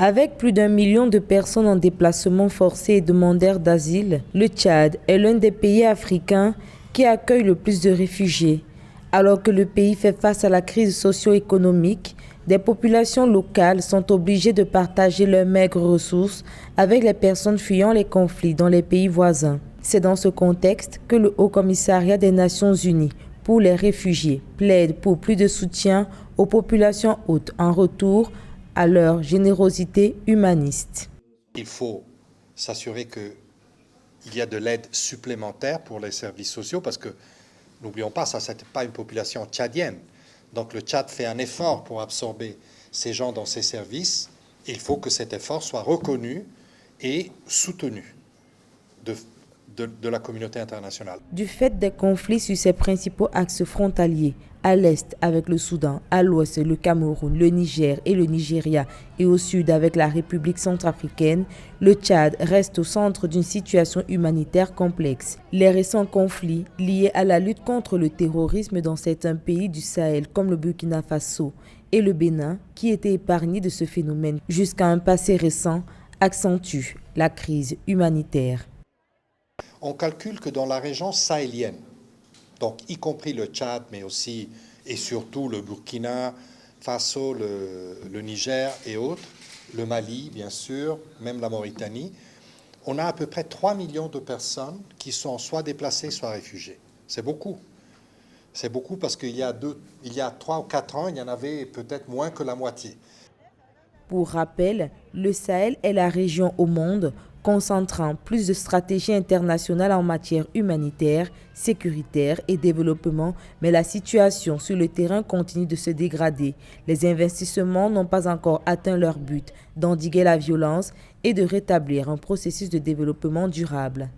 Avec plus d'1 million de personnes en déplacement forcé et demandeurs d'asile, le Tchad est l'un des pays africains qui accueille le plus de réfugiés. Alors que le pays fait face à la crise socio-économique, des populations locales sont obligées de partager leurs maigres ressources avec les personnes fuyant les conflits dans les pays voisins. C'est dans ce contexte que le Haut Commissariat des Nations Unies pour les réfugiés plaide pour plus de soutien aux populations hôtes en retour à leur générosité humaniste. Il faut s'assurer qu'il y a de l'aide supplémentaire pour les services sociaux parce que, n'oublions pas, ça n'est pas une population tchadienne. Donc le Tchad fait un effort pour absorber ces gens dans ses services. Il faut que cet effort soit reconnu et soutenu de la communauté internationale. Du fait des conflits sur ses principaux axes frontaliers, à l'est avec le Soudan, à l'ouest le Cameroun, le Niger et le Nigeria et au sud avec la République centrafricaine, le Tchad reste au centre d'une situation humanitaire complexe. Les récents conflits liés à la lutte contre le terrorisme dans certains pays du Sahel comme le Burkina Faso et le Bénin, qui étaient épargnés de ce phénomène jusqu'à un passé récent, accentuent la crise humanitaire. On calcule que dans la région sahélienne, donc y compris le Tchad, mais aussi et surtout le Burkina Faso, le Niger et autres, le Mali bien sûr, même la Mauritanie, on a à peu près 3 millions de personnes qui sont soit déplacées, soit réfugiées. C'est beaucoup. C'est beaucoup parce qu'il y a 3 ou 4 ans, il y en avait peut-être moins que la moitié. Pour rappel, le Sahel est la région au monde concentrant plus de stratégies internationales en matière humanitaire, sécuritaire et développement, mais la situation sur le terrain continue de se dégrader. Les investissements n'ont pas encore atteint leur but d'endiguer la violence et de rétablir un processus de développement durable.